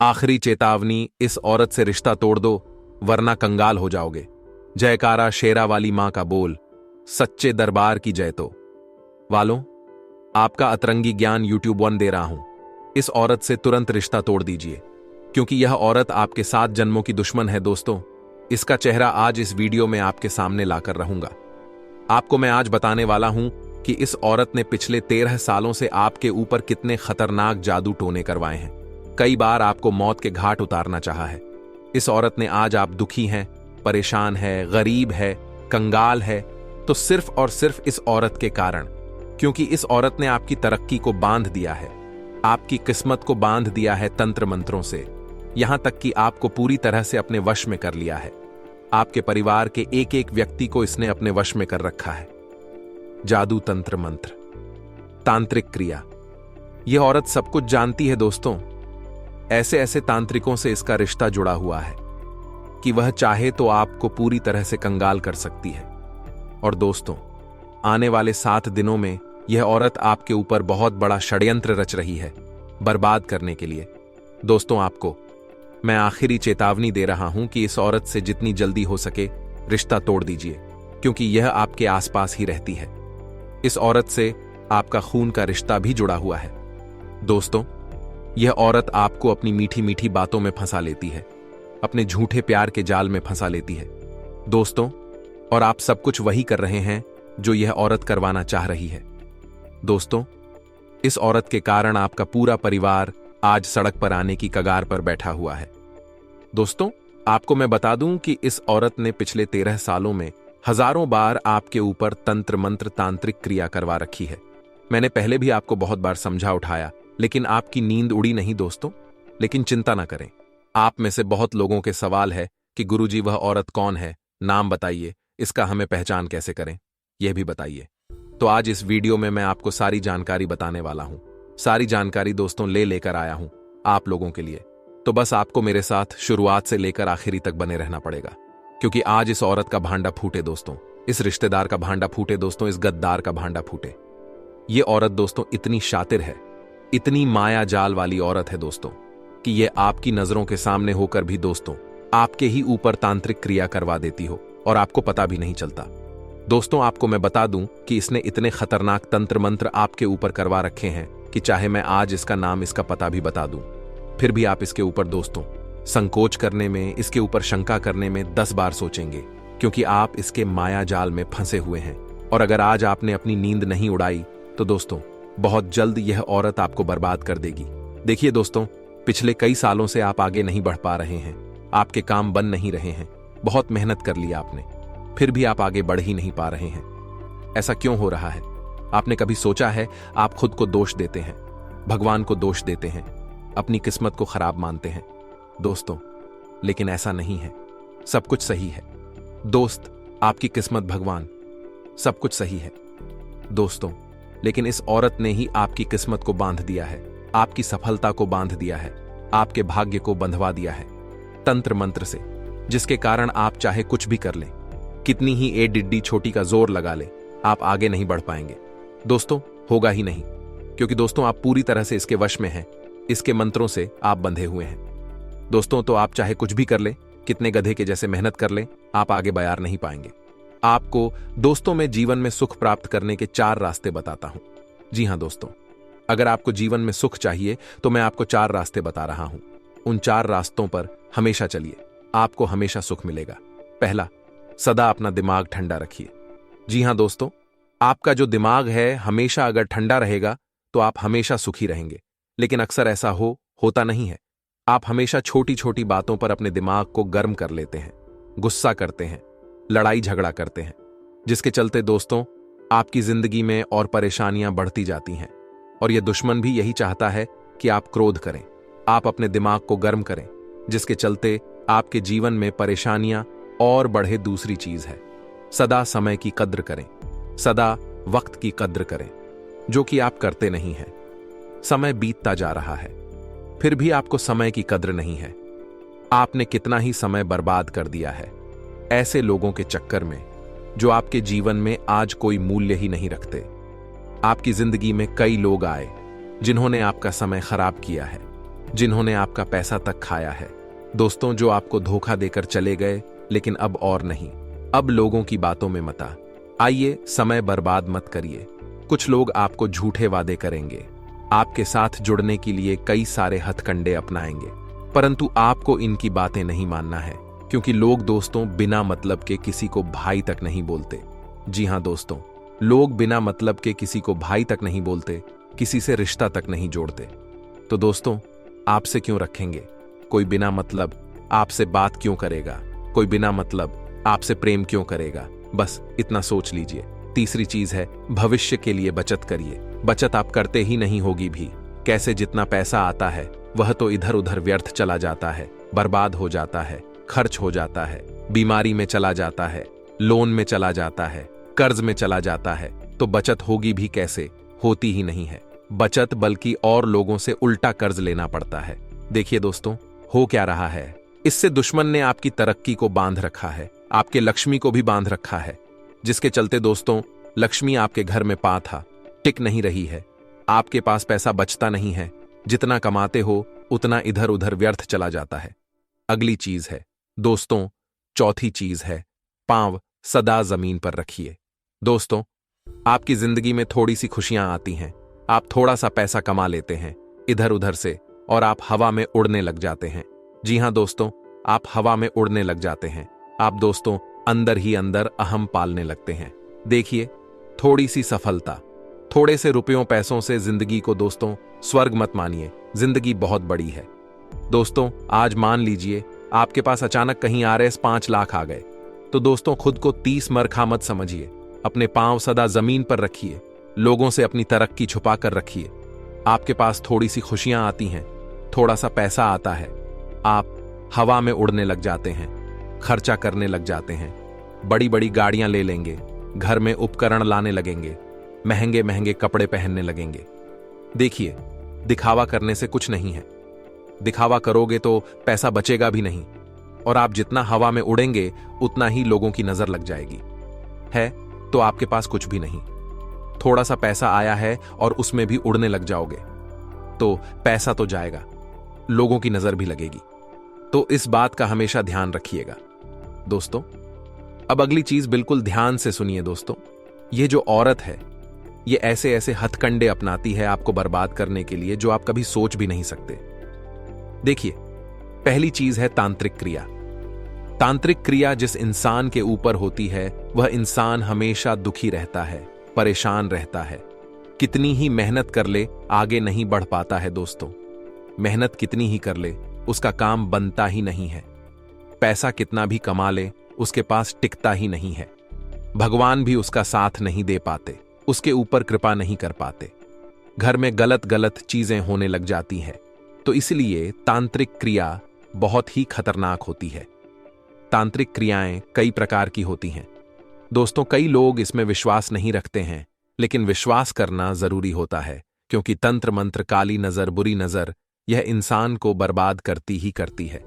आखिरी चेतावनी, इस औरत से रिश्ता तोड़ दो वरना कंगाल हो जाओगे। जयकारा शेरा वाली मां का बोल, सच्चे दरबार की जय। तो वालों, आपका अतरंगी ज्ञान YouTube 1 दे रहा हूं। इस औरत से तुरंत रिश्ता तोड़ दीजिए, क्योंकि यह औरत आपके 7 जन्मों की दुश्मन है दोस्तों। इसका चेहरा आज इस वीडियो में आपके सामने लाकर रहूंगा। आपको मैं आज बताने वाला हूं कि इस औरत ने पिछले 13 सालों से आपके ऊपर कितने खतरनाक जादू टोने करवाए हैं। कई बार आपको मौत के घाट उतारना चाहा है। इस औरत ने आज आप दुखी हैं, परेशान है, गरीब है, कंगाल है, तो सिर्फ और सिर्फ इस औरत के कारण, क्योंकि इस औरत ने आपकी तरक्की को बांध दिया है, आपकी किस्मत को बांध दिया है तंत्र मंत्रों से, यहां तक कि आपको पूरी तरह से अपने वश में कर लिया है। आपके परिवार के एक एक व्यक्ति को इसने अपने वश में कर रखा है। जादू, तंत्र मंत्र, तांत्रिक क्रिया, यह औरत सब कुछ जानती है दोस्तों। ऐसे ऐसे तांत्रिकों से इसका रिश्ता जुड़ा हुआ है कि वह चाहे तो आपको पूरी तरह से कंगाल कर सकती है। और दोस्तों, आने वाले 7 दिनों में यह औरत आपके ऊपर बहुत बड़ा षड्यंत्र रच रही है, बर्बाद करने के लिए। दोस्तों, आपको मैं आखिरी चेतावनी दे रहा हूं कि इस औरत से जितनी जल्दी हो सके रिश्ता तोड़ दीजिए, क्योंकि यह आपके आसपास ही रहती है। इस औरत से आपका खून का रिश्ता भी जुड़ा हुआ है। दोस्तों, यह औरत आपको अपनी मीठी मीठी बातों में फंसा लेती है, अपने झूठे प्यार के जाल में फंसा लेती है दोस्तों। और आप सब कुछ वही कर रहे हैं जो यह औरत करवाना चाह रही है। दोस्तों, इस औरत के कारण आपका पूरा परिवार आज सड़क पर आने की कगार पर बैठा हुआ है। दोस्तों, आपको मैं बता दूं कि इस औरत ने पिछले 13 सालों में हजारों बार आपके ऊपर तंत्र मंत्र, तांत्रिक क्रिया करवा रखी है। मैंने पहले भी आपको बहुत बार समझा उठाया, लेकिन आपकी नींद उड़ी नहीं दोस्तों। लेकिन चिंता ना करें, आप में से बहुत लोगों के सवाल है कि गुरुजी वह औरत कौन है, नाम बताइए, इसका हमें पहचान कैसे करें, यह भी बताइए। तो आज इस वीडियो में मैं आपको सारी जानकारी बताने वाला हूं। सारी जानकारी दोस्तों लेकर आया हूं आप लोगों के लिए। तो बस आपको मेरे साथ शुरुआत से लेकर आखिरी तक बने रहना पड़ेगा, क्योंकि आज इस औरत का भांडा फूटे दोस्तों, इस रिश्तेदार का भांडा फूटे दोस्तों, इस गद्दार का भांडा फूटे। ये औरत दोस्तों इतनी शातिर है, इतनी माया जाल वाली औरत है दोस्तों, कि ये आपकी नजरों के सामने होकर भी दोस्तों आपके ही ऊपर तांत्रिक क्रिया करवा देती हो और आपको पता भी नहीं चलता। दोस्तों, आपको मैं बता दूं कि इसने इतने खतरनाक तंत्र मंत्र आपके ऊपर करवा रखे हैं कि चाहे मैं आज इसका नाम, इसका पता भी बता दूं, फिर भी आप इसके ऊपर दोस्तों संकोच करने में, इसके ऊपर शंका करने में 10 बार सोचेंगे, क्योंकि आप इसके माया जाल में फंसे हुए हैं। और अगर आज आपने अपनी नींद नहीं उड़ाई तो दोस्तों बहुत जल्द यह औरत आपको बर्बाद कर देगी। देखिए दोस्तों, पिछले कई सालों से आप आगे नहीं बढ़ पा रहे हैं, आपके काम बन नहीं रहे हैं, बहुत मेहनत कर ली आपने, फिर भी आप आगे बढ़ ही नहीं पा रहे हैं। ऐसा क्यों हो रहा है? आपने कभी सोचा है? आप खुद को दोष देते हैं, भगवान को दोष देते हैं, अपनी किस्मत को खराब मानते हैं दोस्तों, लेकिन ऐसा नहीं है। सब कुछ सही है दोस्त, आपकी किस्मत, भगवान, सब कुछ सही है दोस्तों। लेकिन इस औरत ने ही आपकी किस्मत को बांध दिया है, आपकी सफलता को बांध दिया है, आपके भाग्य को बंधवा दिया है तंत्र मंत्र से, जिसके कारण आप चाहे कुछ भी कर लें, कितनी ही एडिड्डी छोटी का जोर लगा ले, आप आगे नहीं बढ़ पाएंगे दोस्तों, होगा ही नहीं। क्योंकि दोस्तों आप पूरी तरह से इसके वश में हैं, इसके मंत्रों से आप बंधे हुए हैं दोस्तों। तो आप चाहे कुछ भी कर लें, कितने गधे के जैसे मेहनत कर लें, आप आगे बयार नहीं पाएंगे। आपको दोस्तों में जीवन में सुख प्राप्त करने के 4 रास्ते बताता हूं। जी हां दोस्तों, अगर आपको जीवन में सुख चाहिए तो मैं आपको 4 रास्ते बता रहा हूं। उन 4 रास्तों पर हमेशा चलिए, आपको हमेशा सुख मिलेगा। पहला, सदा अपना दिमाग ठंडा रखिए। जी हां दोस्तों, आपका जो दिमाग है हमेशा अगर ठंडा रहेगा तो आप हमेशा सुखी रहेंगे। लेकिन अक्सर ऐसा होता नहीं है। आप हमेशा छोटी छोटी बातों पर अपने दिमाग को गर्म कर लेते हैं, गुस्सा करते हैं, लड़ाई झगड़ा करते हैं, जिसके चलते दोस्तों आपकी जिंदगी में और परेशानियां बढ़ती जाती हैं। और यह दुश्मन भी यही चाहता है कि आप क्रोध करें, आप अपने दिमाग को गर्म करें, जिसके चलते आपके जीवन में परेशानियां और बढ़े। दूसरी चीज है, सदा समय की कद्र करें, सदा वक्त की कद्र करें, जो कि आप करते नहीं हैं। समय बीतता जा रहा है, फिर भी आपको समय की कद्र नहीं है। आपने कितना ही समय बर्बाद कर दिया है ऐसे लोगों के चक्कर में जो आपके जीवन में आज कोई मूल्य ही नहीं रखते। आपकी जिंदगी में कई लोग आए जिन्होंने आपका समय खराब किया है, जिन्होंने आपका पैसा तक खाया है। दोस्तों, जो आपको धोखा देकर चले गए, लेकिन अब और नहीं। अब लोगों की बातों में मत आइए, समय बर्बाद मत करिए। कुछ लोग आपको झूठे वादे करेंगे, आपके साथ जुड़ने के लिए कई सारे हथकंडे अपनाएंगे, परंतु आपको इनकी बातें नहीं मानना है, क्योंकि लोग दोस्तों बिना मतलब के किसी को भाई तक नहीं बोलते। जी हां दोस्तों, लोग बिना मतलब के किसी को भाई तक नहीं बोलते, किसी से रिश्ता तक नहीं जोड़ते। तो दोस्तों, आपसे क्यों रखेंगे? कोई बिना मतलब आपसे बात क्यों करेगा? कोई बिना मतलब आपसे प्रेम क्यों करेगा? बस इतना सोच लीजिए। तीसरी चीज है, भविष्य के लिए बचत करिए। बचत आप करते ही नहीं होगी भी। कैसे? जितना पैसा आता है वह तो इधर उधर व्यर्थ चला जाता है, बर्बाद हो जाता है, खर्च हो जाता है, बीमारी में चला जाता है, लोन में चला जाता है, कर्ज में चला जाता है। तो बचत होगी भी कैसे? होती ही नहीं है बचत, बल्कि और लोगों से उल्टा कर्ज लेना पड़ता है। देखिए दोस्तों, हो क्या रहा है, इससे दुश्मन ने आपकी तरक्की को बांध रखा है, आपके लक्ष्मी को भी बांध रखा है, जिसके चलते दोस्तों लक्ष्मी आपके घर में पा था टिक नहीं रही है। आपके पास पैसा बचता नहीं है, जितना कमाते हो उतना इधर उधर व्यर्थ चला जाता है। अगली चीज है दोस्तों, चौथी चीज है, पांव सदा जमीन पर रखिए। दोस्तों, आपकी जिंदगी में थोड़ी सी खुशियां आती हैं, आप थोड़ा सा पैसा कमा लेते हैं इधर उधर से और आप हवा में उड़ने लग जाते हैं। जी हां दोस्तों, आप हवा में उड़ने लग जाते हैं। आप दोस्तों अंदर ही अंदर अहम पालने लगते हैं। देखिए, थोड़ी सी सफलता, थोड़े से रुपयों पैसों से जिंदगी को दोस्तों स्वर्ग मत मानिए। जिंदगी बहुत बड़ी है दोस्तों। आज मान लीजिए आपके पास अचानक कहीं RS 5 लाख आ गए, तो दोस्तों खुद को 30 मरखा मत समझिए। अपने पांव सदा जमीन पर रखिए, लोगों से अपनी तरक्की छुपा कर रखिए। आपके पास थोड़ी सी खुशियां आती हैं, थोड़ा सा पैसा आता है, आप हवा में उड़ने लग जाते हैं, खर्चा करने लग जाते हैं, बड़ी बड़ी गाड़ियां ले लेंगे, घर में उपकरण लाने लगेंगे, महंगे महंगे कपड़े पहनने लगेंगे। देखिए, दिखावा करने से कुछ नहीं है। दिखावा करोगे तो पैसा बचेगा भी नहीं, और आप जितना हवा में उड़ेंगे उतना ही लोगों की नजर लग जाएगी। है तो आपके पास कुछ भी नहीं। थोड़ा सा पैसा आया है और उसमें भी उड़ने लग जाओगे तो पैसा तो जाएगा, लोगों की नजर भी लगेगी। तो इस बात का हमेशा ध्यान रखिएगा दोस्तों। अब अगली चीज बिल्कुल ध्यान से सुनिए दोस्तों। ये जो औरत है, ये ऐसे ऐसे हथकंडे अपनाती है आपको बर्बाद करने के लिए, जो आप कभी सोच भी नहीं सकते। देखिए, पहली चीज है तांत्रिक क्रिया। तांत्रिक क्रिया जिस इंसान के ऊपर होती है, वह इंसान हमेशा दुखी रहता है, परेशान रहता है। कितनी ही मेहनत कर ले, आगे नहीं बढ़ पाता है दोस्तों। मेहनत कितनी ही कर ले, उसका काम बनता ही नहीं है। पैसा कितना भी कमा ले, उसके पास टिकता ही नहीं है। भगवान भी उसका साथ नहीं दे पाते, उसके ऊपर कृपा नहीं कर पाते। घर में गलत गलत चीजें होने लग जाती हैं। तो इसलिए तांत्रिक क्रिया बहुत ही खतरनाक होती है। तांत्रिक क्रियाएं कई प्रकार की होती हैं दोस्तों। कई लोग इसमें विश्वास नहीं रखते हैं, लेकिन विश्वास करना जरूरी होता है, क्योंकि तंत्र मंत्र, काली नजर, बुरी नजर, यह इंसान को बर्बाद करती ही करती है।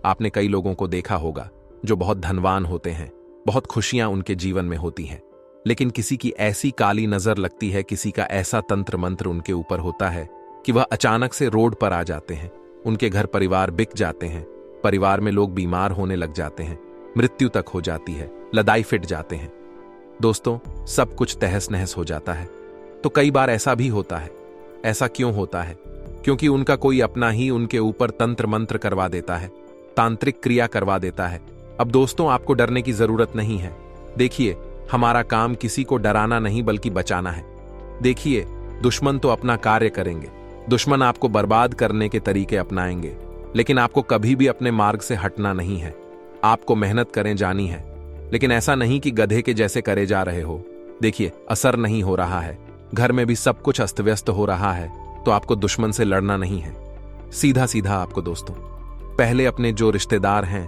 आपने कई लोगों को देखा होगा जो बहुत धनवान होते हैं, बहुत खुशियां उनके जीवन में होती हैं, लेकिन किसी की ऐसी काली नजर लगती है, किसी का ऐसा तंत्र मंत्र उनके ऊपर होता है कि वह अचानक से रोड पर आ जाते हैं। उनके घर परिवार बिक जाते हैं, परिवार में लोग बीमार होने लग जाते हैं, मृत्यु तक हो जाती है, लदाई फिट जाते हैं दोस्तों, सब कुछ तहस नहस हो जाता है। तो कई बार ऐसा भी होता है। ऐसा क्यों होता है? क्योंकि उनका कोई अपना ही उनके ऊपर तंत्र मंत्र करवा देता है, तांत्रिक क्रिया करवा देता है। अब दोस्तों, आपको डरने की जरूरत नहीं है। देखिए, हमारा काम किसी को डराना नहीं बल्कि बचाना है। देखिए, दुश्मन तो अपना कार्य करेंगे, दुश्मन आपको बर्बाद करने के तरीके अपनाएंगे, लेकिन आपको कभी भी अपने मार्ग से हटना नहीं है। आपको मेहनत करें जानी है, लेकिन ऐसा नहीं कि गधे के जैसे करे जा रहे हो। देखिए, असर नहीं हो रहा है, घर में भी सब कुछ अस्त व्यस्त हो रहा है, तो आपको दुश्मन से लड़ना नहीं है। सीधा सीधा आपको दोस्तों, पहले अपने जो रिश्तेदार हैं,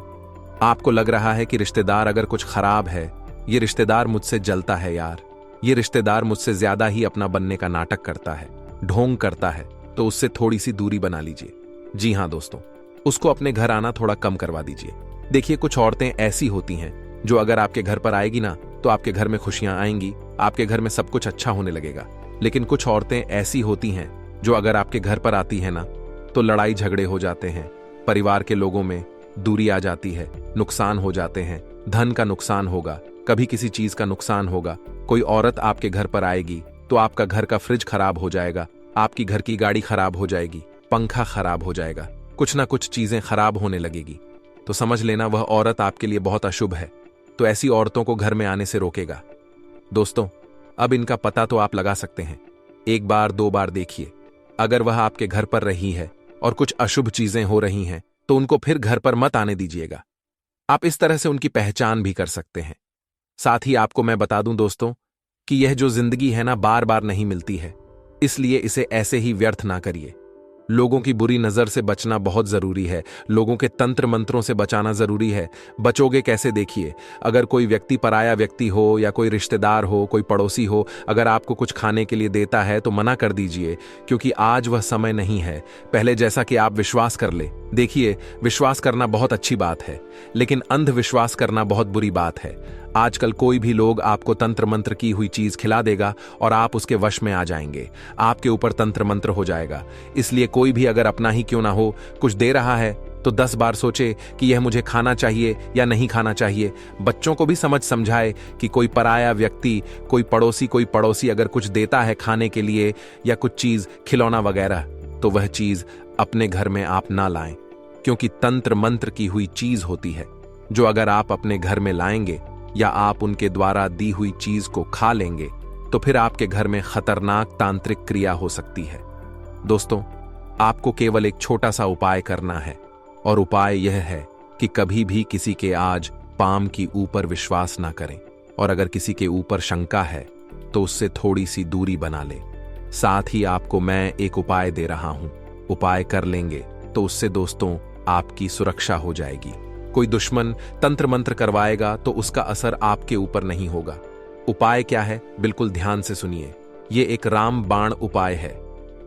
आपको लग रहा है कि रिश्तेदार अगर कुछ खराब है, ये रिश्तेदार मुझसे जलता है यार, ये रिश्तेदार मुझसे ज्यादा ही अपना बनने का नाटक करता है, ढोंग करता है, तो उससे थोड़ी सी दूरी बना लीजिए। जी हां दोस्तों, उसको अपने घर आना थोड़ा कम करवा दीजिए। देखिए, कुछ औरतें ऐसी होती हैं जो अगर आपके घर पर आएगी ना, तो आपके घर में खुशियां आएंगी, आपके घर में सब कुछ अच्छा होने लगेगा। लेकिन कुछ औरतें ऐसी होती हैं जो अगर आपके घर पर आती है ना, तो लड़ाई झगड़े हो जाते हैं, परिवार के लोगों में दूरी आ जाती है, नुकसान हो जाते हैं, धन का नुकसान होगा, कभी किसी चीज का नुकसान होगा। कोई औरत आपके घर पर आएगी तो आपका घर का फ्रिज खराब हो जाएगा, आपकी घर की गाड़ी खराब हो जाएगी, पंखा खराब हो जाएगा, कुछ ना कुछ चीजें खराब होने लगेगी। तो समझ लेना वह औरत आपके लिए बहुत अशुभ है, तो ऐसी औरतों को घर में आने से रोकेगा। दोस्तों, अब इनका पता तो आप लगा सकते हैं। एक बार दो बार देखिए, अगर वह आपके घर पर रही है और कुछ अशुभ चीजें हो रही हैं तो उनको फिर घर पर मत आने दीजिएगा। आप इस तरह से उनकी पहचान भी कर सकते हैं। साथ ही आपको मैं बता दूं दोस्तों कि यह जो जिंदगी है ना, बार बार नहीं मिलती है, इसलिए इसे ऐसे ही व्यर्थ ना करिए। लोगों की बुरी नजर से बचना बहुत जरूरी है, लोगों के तंत्र मंत्रों से बचाना जरूरी है। बचोगे कैसे? देखिए, अगर कोई व्यक्ति पराया व्यक्ति हो या कोई रिश्तेदार हो, कोई पड़ोसी हो, अगर आपको कुछ खाने के लिए देता है तो मना कर दीजिए, क्योंकि आज वह समय नहीं है पहले जैसा कि आप विश्वास कर ले। देखिए, विश्वास करना बहुत अच्छी बात है, लेकिन अंधविश्वास करना बहुत बुरी बात है। आजकल कोई भी लोग आपको तंत्र मंत्र की हुई चीज खिला देगा और आप उसके वश में आ जाएंगे, आपके ऊपर तंत्र मंत्र हो जाएगा। इसलिए कोई भी अगर अपना ही क्यों ना हो कुछ दे रहा है तो 10 बार सोचे कि यह मुझे खाना चाहिए या नहीं खाना चाहिए। बच्चों को भी समझाए कि कोई पराया व्यक्ति, कोई पड़ोसी अगर कुछ देता है खाने के लिए या कुछ चीज, खिलौना वगैरह, तो वह चीज अपने घर में आप ना लाएं, क्योंकि तंत्र मंत्र की हुई चीज होती है, जो अगर आप अपने घर में लाएंगे या आप उनके द्वारा दी हुई चीज को खा लेंगे तो फिर आपके घर में खतरनाक तांत्रिक क्रिया हो सकती है। दोस्तों, आपको केवल एक छोटा सा उपाय करना है, और उपाय यह है कि कभी भी किसी के आज पाम की ऊपर विश्वास ना करें, और अगर किसी के ऊपर शंका है तो उससे थोड़ी सी दूरी बना लें। साथ ही आपको मैं एक उपाय दे रहा हूं, उपाय कर लेंगे तो उससे दोस्तों आपकी सुरक्षा हो जाएगी। कोई दुश्मन तंत्र मंत्र करवाएगा तो उसका असर आपके ऊपर नहीं होगा। उपाय क्या है? बिल्कुल ध्यान से सुनिए। यह एक राम बाण उपाय है।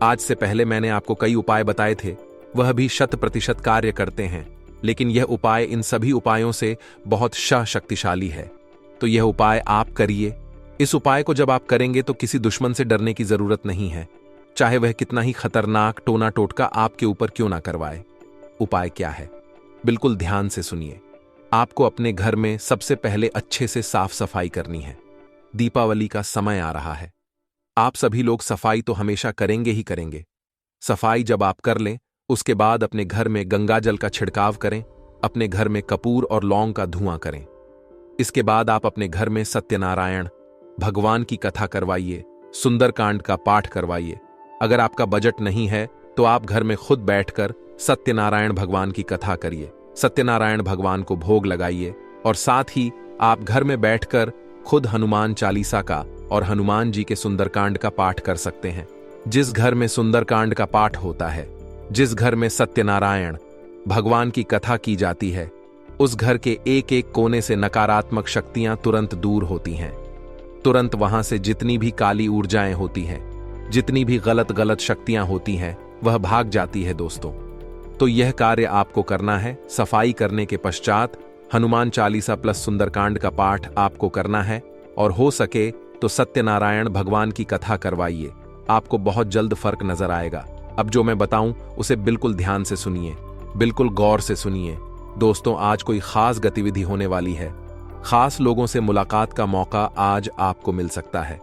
आज से पहले मैंने आपको कई उपाय बताए थे, वह भी 100% कार्य करते हैं, लेकिन यह उपाय इन सभी उपायों से बहुत शक्तिशाली है। तो यह उपाय आप करिए। इस उपाय को जब आप करेंगे तो किसी दुश्मन से डरने की जरूरत नहीं है, चाहे वह कितना ही खतरनाक टोना टोटका आपके ऊपर क्यों ना करवाए। उपाय क्या है? बिल्कुल ध्यान से सुनिए। आपको अपने घर में सबसे पहले अच्छे से साफ सफाई करनी है। दीपावली का समय आ रहा है, आप सभी लोग सफाई तो हमेशा करेंगे ही करेंगे। सफाई जब आप कर लें, उसके बाद अपने घर में गंगा जल का छिड़काव करें, अपने घर में कपूर और लौंग का धुआं करें। इसके बाद आप अपने घर में सत्यनारायण भगवान की कथा करवाइए, सुंदरकांड का पाठ करवाइए। अगर आपका बजट नहीं है तो आप घर में खुद बैठकर सत्यनारायण भगवान की कथा करिए, सत्यनारायण भगवान को भोग लगाइए, और साथ ही आप घर में बैठकर खुद हनुमान चालीसा का और हनुमान जी के सुंदरकांड का पाठ कर सकते हैं। जिस घर में सुंदरकांड का पाठ होता है, जिस घर में सत्यनारायण भगवान की कथा की जाती है, उस घर के एक एक कोने से नकारात्मक शक्तियां तुरंत दूर होती हैं। तुरंत वहां से जितनी भी काली ऊर्जाएं होती हैं, जितनी भी गलत शक्तियां होती हैं, वह भाग जाती है दोस्तों। तो यह कार्य आपको करना है। सफाई करने के पश्चात हनुमान चालीसा प्लस सुंदरकांड का पाठ आपको करना है, और हो सके तो सत्यनारायण भगवान की कथा करवाइए। आपको बहुत जल्द फर्क नजर आएगा। अब जो मैं बताऊं उसे बिल्कुल ध्यान से सुनिए, बिल्कुल गौर से सुनिए। दोस्तों, आज कोई खास गतिविधि होने वाली है, खास लोगों से मुलाकात का मौका आज आपको मिल सकता है।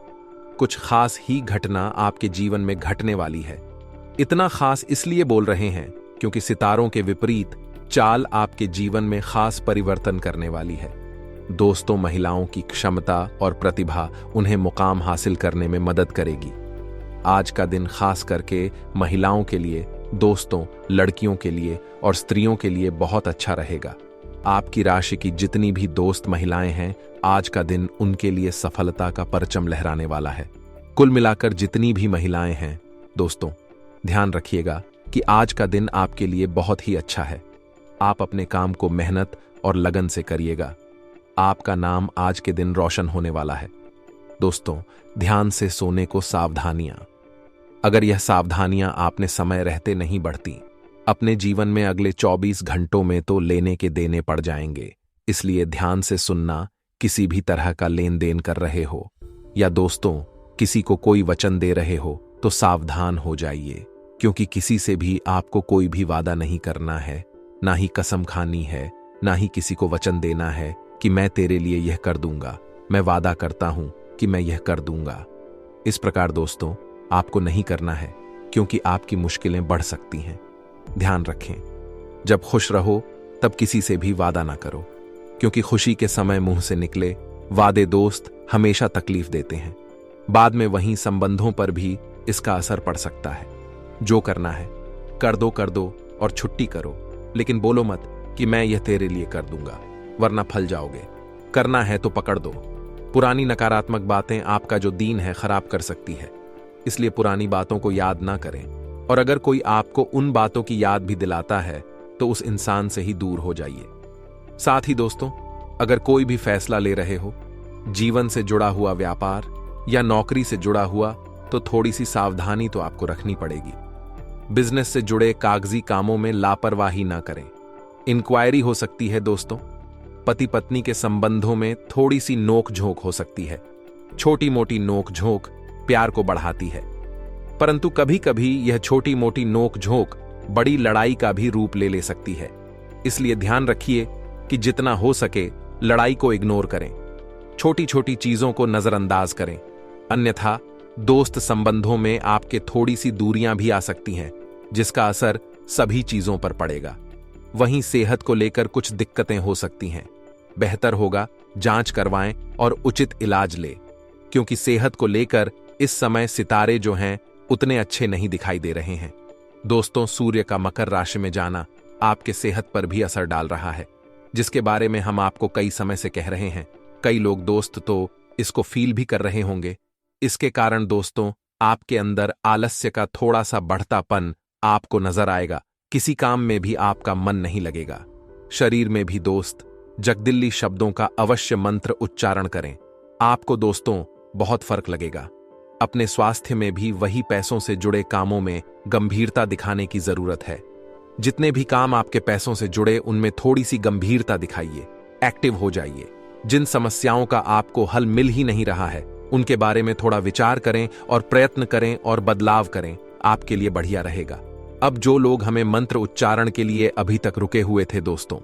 कुछ खास ही घटना आपके जीवन में घटने वाली है। इतना खास इसलिए बोल रहे हैं क्योंकि सितारों के विपरीत चाल आपके जीवन में खास परिवर्तन करने वाली है। दोस्तों, महिलाओं की क्षमता और प्रतिभा उन्हें मुकाम हासिल करने में मदद करेगी। आज का दिन खास करके महिलाओं के लिए, दोस्तों, लड़कियों के लिए और स्त्रियों के लिए बहुत अच्छा रहेगा। आपकी राशि की जितनी भी दोस्त महिलाएं हैं, आज का दिन उनके लिए सफलता का परचम लहराने वाला है। कुल मिलाकर जितनी भी महिलाएं हैं दोस्तों, ध्यान रखिएगा कि आज का दिन आपके लिए बहुत ही अच्छा है। आप अपने काम को मेहनत और लगन से करिएगा। आपका नाम आज के दिन रोशन होने वाला है। दोस्तों, ध्यान से सोने को सावधानियां। अगर यह सावधानियां आपने समय रहते नहीं बढ़ती, अपने जीवन में अगले 24 घंटों में तो लेने के देने पड़ जाएंगे। इसलिए ध्यान से सुनना। किसी भी तरह का लेन देन कर रहे हो या दोस्तों किसी को कोई वचन दे रहे हो तो सावधान हो जाइए। क्योंकि किसी से भी आपको कोई भी वादा नहीं करना है, ना ही कसम खानी है, ना ही किसी को वचन देना है कि मैं तेरे लिए यह कर दूंगा, मैं वादा करता हूं कि मैं यह कर दूंगा। इस प्रकार दोस्तों आपको नहीं करना है, क्योंकि आपकी मुश्किलें बढ़ सकती हैं। ध्यान रखें, जब खुश रहो तब किसी से भी वादा ना करो, क्योंकि खुशी के समय मुंह से निकले वादे दोस्त हमेशा तकलीफ देते हैं। बाद में वहीं संबंधों पर भी इसका असर पड़ सकता है। जो करना है कर दो और छुट्टी करो, लेकिन बोलो मत कि मैं यह तेरे लिए कर दूंगा, वरना फल जाओगे। करना है तो पकड़ दो। पुरानी नकारात्मक बातें आपका जो दीन है खराब कर सकती है, इसलिए पुरानी बातों को याद ना करें। और अगर कोई आपको उन बातों की याद भी दिलाता है तो उस इंसान से ही दूर हो जाइए। साथ ही दोस्तों, अगर कोई भी फैसला ले रहे हो, जीवन से जुड़ा हुआ व्यापार या नौकरी से जुड़ा हुआ, तो थोड़ी सी सावधानी तो आपको रखनी पड़ेगी। बिजनेस से जुड़े कागजी कामों में लापरवाही ना करें। इंक्वायरी हो सकती है दोस्तों। पति पत्नी के संबंधों में थोड़ी सी नोक झोंक हो सकती है। छोटी मोटी नोक झोंक प्यार को बढ़ाती है, परंतु कभी कभी यह छोटी मोटी नोक झोंक बड़ी लड़ाई का भी रूप ले ले सकती है। इसलिए ध्यान रखिए कि जितना हो सके लड़ाई को इग्नोर करें, छोटी छोटी चीजों को नजरअंदाज करें। अन्यथा दोस्त संबंधों में आपके थोड़ी सी दूरियां भी आ सकती हैं, जिसका असर सभी चीजों पर पड़ेगा। वहीं सेहत को लेकर कुछ दिक्कतें हो सकती हैं। बेहतर होगा जांच करवाएं और उचित इलाज लें, क्योंकि सेहत को लेकर इस समय सितारे जो हैं उतने अच्छे नहीं दिखाई दे रहे हैं। दोस्तों, सूर्य का मकर राशि में जाना आपके सेहत पर भी असर डाल रहा है, जिसके बारे में हम आपको कई समय से कह रहे हैं। कई लोग दोस्त तो इसको फील भी कर रहे होंगे। इसके कारण दोस्तों आपके अंदर आलस्य का थोड़ा सा बढ़तापन आपको नजर आएगा। किसी काम में भी आपका मन नहीं लगेगा। शरीर में भी दोस्त जगदिल्ली शब्दों का अवश्य मंत्र उच्चारण करें, आपको दोस्तों बहुत फर्क लगेगा। अपने स्वास्थ्य में भी वही पैसों से जुड़े कामों में गंभीरता दिखाने की जरूरत है। जितने भी काम आपके पैसों से जुड़े उनमें थोड़ी सी गंभीरता दिखाइए, एक्टिव हो जाइए। जिन समस्याओं का आपको हल मिल ही नहीं रहा है उनके बारे में थोड़ा विचार करें और प्रयत्न करें और बदलाव करें, आपके लिए बढ़िया रहेगा। अब जो लोग हमें मंत्र उच्चारण के लिए अभी तक रुके हुए थे दोस्तों,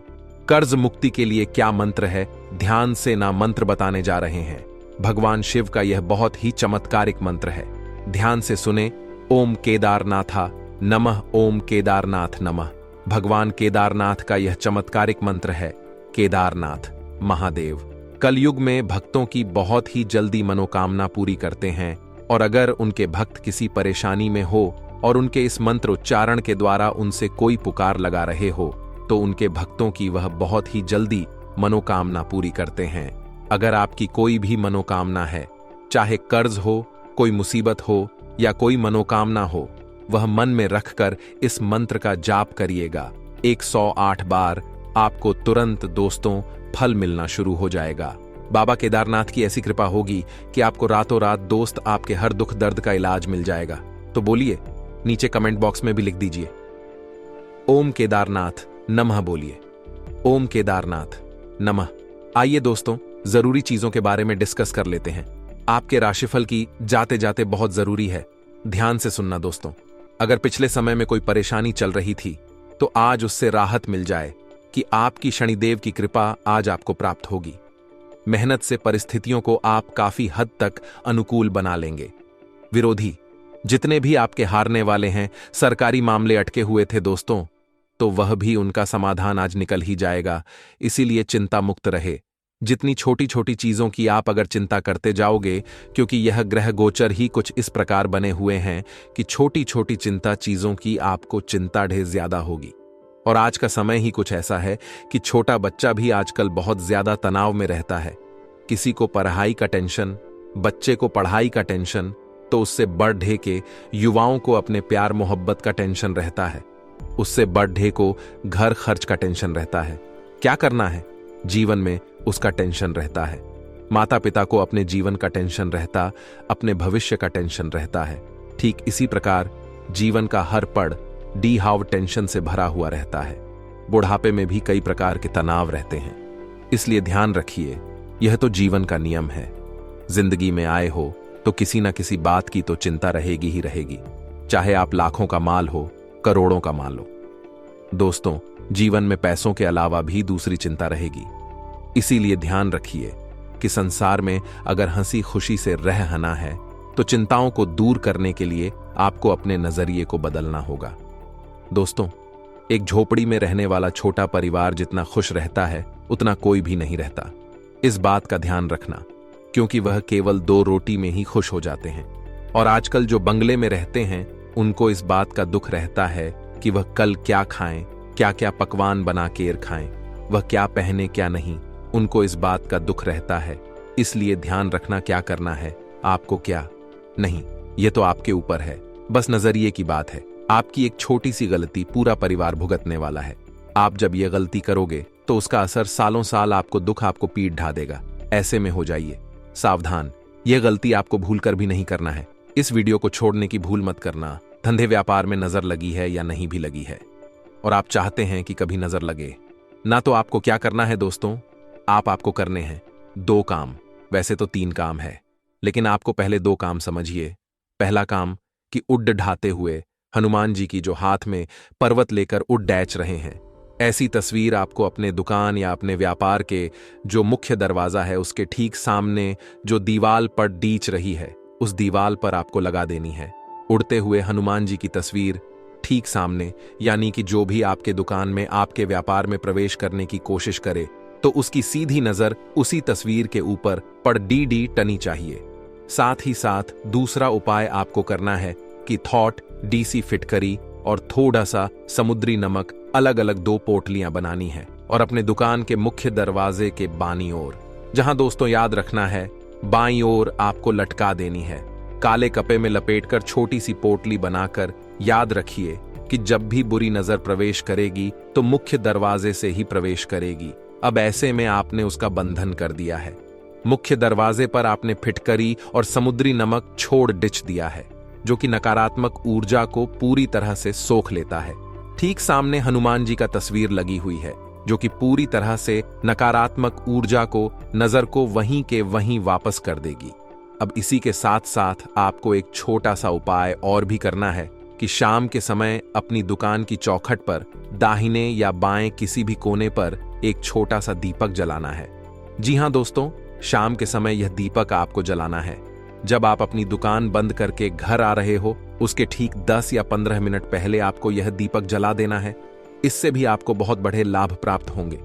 कर्ज मुक्ति के लिए क्या मंत्र है, ध्यान से ना मंत्र बताने जा रहे हैं। भगवान शिव का यह बहुत ही चमत्कारिक मंत्र है। ध्यान से सुने। ओम केदारनाथा नमः, ओम केदारनाथ नमः। भगवान केदारनाथ का यह चमत्कारिक मंत्र है। केदारनाथ महादेव कलयुग में भक्तों की बहुत ही जल्दी मनोकामना पूरी करते हैं, और अगर उनके भक्त किसी परेशानी में हो और उनके इस मंत्र उच्चारण के द्वारा उनसे कोई पुकार लगा रहे हो, तो उनके भक्तों की वह बहुत ही जल्दी मनोकामना पूरी करते हैं। अगर आपकी कोई भी मनोकामना है, चाहे कर्ज हो, कोई मुसीबत हो या कोई मनोकामना हो, वह मन में रखकर इस मंत्र का जाप करिएगा 108 बार। आपको तुरंत दोस्तों फल मिलना शुरू हो जाएगा। बाबा केदारनाथ की ऐसी कृपा होगी कि आपको रातों रात दोस्त आपके हर दुख दर्द का इलाज मिल जाएगा। तो बोलिए, नीचे कमेंट बॉक्स में भी लिख दीजिए, ओम केदारनाथ नमः बोलिए, ओम केदारनाथ नमः। आइए दोस्तों, जरूरी चीजों के बारे में डिस्कस कर लेते हैं। आपके राशिफल की जाते जाते बहुत जरूरी है, ध्यान से सुनना दोस्तों। अगर पिछले समय में कोई परेशानी चल रही थी तो आज उससे राहत मिल जाए कि आपकी शनिदेव की कृपा आज आपको प्राप्त होगी। मेहनत से परिस्थितियों को आप काफी हद तक अनुकूल बना लेंगे। विरोधी जितने भी आपके हारने वाले हैं, सरकारी मामले अटके हुए थे दोस्तों, तो वह भी उनका समाधान आज निकल ही जाएगा। इसीलिए चिंता मुक्त रहे। जितनी छोटी छोटी चीजों की आप अगर चिंता करते जाओगे, क्योंकि यह ग्रह गोचर ही कुछ इस प्रकार बने हुए हैं कि छोटी छोटी चिंता चीजों की आपको चिंता ढेर ज्यादा होगी। और आज का समय ही कुछ ऐसा है कि छोटा बच्चा भी आजकल बहुत ज्यादा तनाव में रहता है। किसी को पढ़ाई का टेंशन, बच्चे को पढ़ाई का टेंशन, तो उससे बढ़ ढे के युवाओं को अपने प्यार मोहब्बत का टेंशन रहता है। उससे बढ़ ढे को घर खर्च का टेंशन रहता है। क्या करना है जीवन में उसका टेंशन रहता है। माता पिता को अपने जीवन का टेंशन रहता, अपने भविष्य का टेंशन रहता है। ठीक इसी प्रकार जीवन का हर पड़ डी हाव टेंशन से भरा हुआ रहता है। बुढ़ापे में भी कई प्रकार के तनाव रहते हैं। इसलिए ध्यान रखिए, यह तो जीवन का नियम है। जिंदगी में आए हो तो किसी न किसी बात की तो चिंता रहेगी ही रहेगी। चाहे आप लाखों का माल हो, करोड़ों का माल हो। दोस्तों, जीवन में पैसों के अलावा भी दूसरी चिंता रहेगी। इसीलिए ध्यान रखिए कि संसार में अगर हंसी खुशी से रहना है तो चिंताओं को दूर करने के लिए आपको अपने नजरिए को बदलना होगा। दोस्तों, एक झोपड़ी में रहने वाला छोटा परिवार जितना खुश रहता है उतना कोई भी नहीं रहता। इस बात का ध्यान रखना, क्योंकि वह केवल 2 रोटी में ही खुश हो जाते हैं। और आजकल जो बंगले में रहते हैं उनको इस बात का दुख रहता है कि वह कल क्या खाएं, क्या क्या पकवान बना कर खाएं, वह क्या पहने क्या नहीं, उनको इस बात का दुख रहता है। इसलिए ध्यान रखना क्या करना है, आपको क्या नहीं, यह तो आपके ऊपर है। बस नजरिए की बात है। आपकी एक छोटी सी गलती पूरा परिवार भुगतने वाला है। आप जब यह गलती करोगे तो उसका असर सालों साल आपको दुख, आपको पीठ ढा देगा। ऐसे में हो जाइए सावधान। यह गलती आपको भूलकर भी नहीं करना है। इस वीडियो को छोड़ने की भूल मत करना। धंधे व्यापार में नजर लगी है या नहीं भी लगी है और आप चाहते हैं कि कभी नजर लगे ना, तो आपको क्या करना है दोस्तों, आपको करने हैं 2 काम। वैसे तो 3 काम है, लेकिन आपको पहले 2 काम समझिए। पहला काम कि उड्ड ढाते हुए हनुमान जी की जो हाथ में पर्वत लेकर उड़ डैच रहे हैं, ऐसी तस्वीर आपको अपने दुकान या अपने व्यापार के जो मुख्य दरवाजा है उसके ठीक सामने जो दीवाल पर डीच रही है, उस दीवाल पर आपको लगा देनी है। उड़ते हुए हनुमान जी की तस्वीर ठीक सामने, यानी कि जो भी आपके दुकान में, आपके व्यापार में प्रवेश करने की कोशिश करे तो उसकी सीधी नजर उसी तस्वीर के ऊपर पड़ डी टनी चाहिए। साथ ही साथ दूसरा उपाय आपको करना है कि थॉट, डीसी फिटकरी और थोड़ा सा समुद्री नमक अलग अलग 2 पोटलियां बनानी है और अपने दुकान के मुख्य दरवाजे के बाईं ओर, जहां दोस्तों याद रखना है बाईं ओर आपको लटका देनी है। काले कपड़े में लपेटकर छोटी सी पोटली बनाकर याद रखिए कि जब भी बुरी नजर प्रवेश करेगी तो मुख्य दरवाजे से ही प्रवेश करेगी। अब ऐसे में आपने उसका बंधन कर दिया है। मुख्य दरवाजे पर आपने फिटकरी और समुद्री नमक छोड़ डिच दिया है, जो कि नकारात्मक ऊर्जा को पूरी तरह से सोख लेता है। ठीक सामने हनुमान जी का तस्वीर लगी हुई है, जो कि पूरी तरह से नकारात्मक ऊर्जा को, नजर को वहीं के वहीं वापस कर देगी। अब इसी के साथ साथ आपको एक छोटा सा उपाय और भी करना है कि शाम के समय अपनी दुकान की चौखट पर दाहिने या बाएं किसी भी कोने पर एक छोटा सा दीपक जलाना है। जी हां दोस्तों, शाम के समय यह दीपक आपको जलाना है। जब आप अपनी दुकान बंद करके घर आ रहे हो, उसके ठीक 10 या 15 मिनट पहले आपको यह दीपक जला देना है। इससे भी आपको बहुत बड़े लाभ प्राप्त होंगे।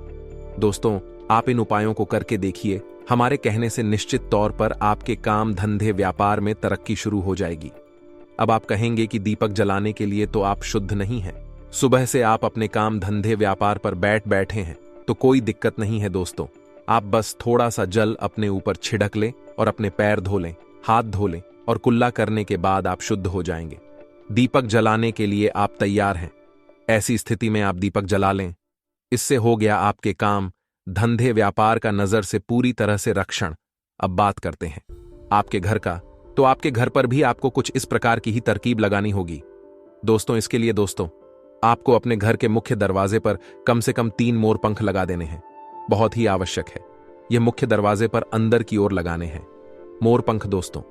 दोस्तों, आप इन उपायों को करके देखिए। हमारे कहने से निश्चित तौर पर आपके काम, धंधे, व्यापार में तरक्की शुरू हो जाएगी। अब आप कहेंगे कि दीपक जलाने के लिए तो आप शुद्ध नहीं हैं। सुबह से आप अपने काम, धंधे, व्यापार पर बैठे हैं तो कोई दिक्कत नहीं है दोस्तों। आप बस थोड़ा सा जल अपने ऊपर छिड़क लें और अपने पैर धो लें, हाथ धो लें और कुल्ला करने के बाद आप शुद्ध हो जाएंगे। दीपक जलाने के लिए आप तैयार हैं। ऐसी स्थिति में आप दीपक जला लें। इससे हो गया आपके काम, धंधे, व्यापार का नजर से पूरी तरह से रक्षण। अब बात करते हैं आपके घर का। तो आपके घर पर भी आपको कुछ इस प्रकार की ही तरकीब लगानी होगी दोस्तों। इसके लिए दोस्तों आपको अपने घर के मुख्य दरवाजे पर कम से कम 3 मोर पंख लगा देने हैं। बहुत ही आवश्यक है। यह मुख्य दरवाजे पर अंदर की ओर लगाने हैं। मोर पंख दोस्तों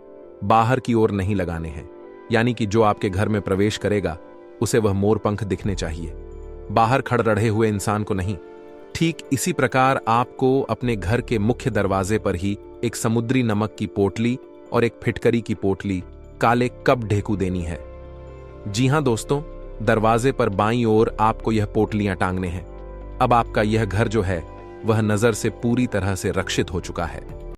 बाहर की ओर नहीं लगाने हैं, यानी कि जो आपके घर में प्रवेश करेगा उसे वह मोर पंख दिखने चाहिए, बाहर खड़ रहे हुए इंसान को नहीं। ठीक इसी प्रकार आपको अपने घर के मुख्य दरवाजे पर ही एक समुद्री नमक की पोटली और एक फिटकरी की पोटली, काले कप ढेकू देनी है। जी हां दोस्तों, दरवाजे पर बाईं ओर आपको यह पोटलियां टांगने हैं। अब आपका यह घर जो है वह नजर से पूरी तरह से रक्षित हो चुका है।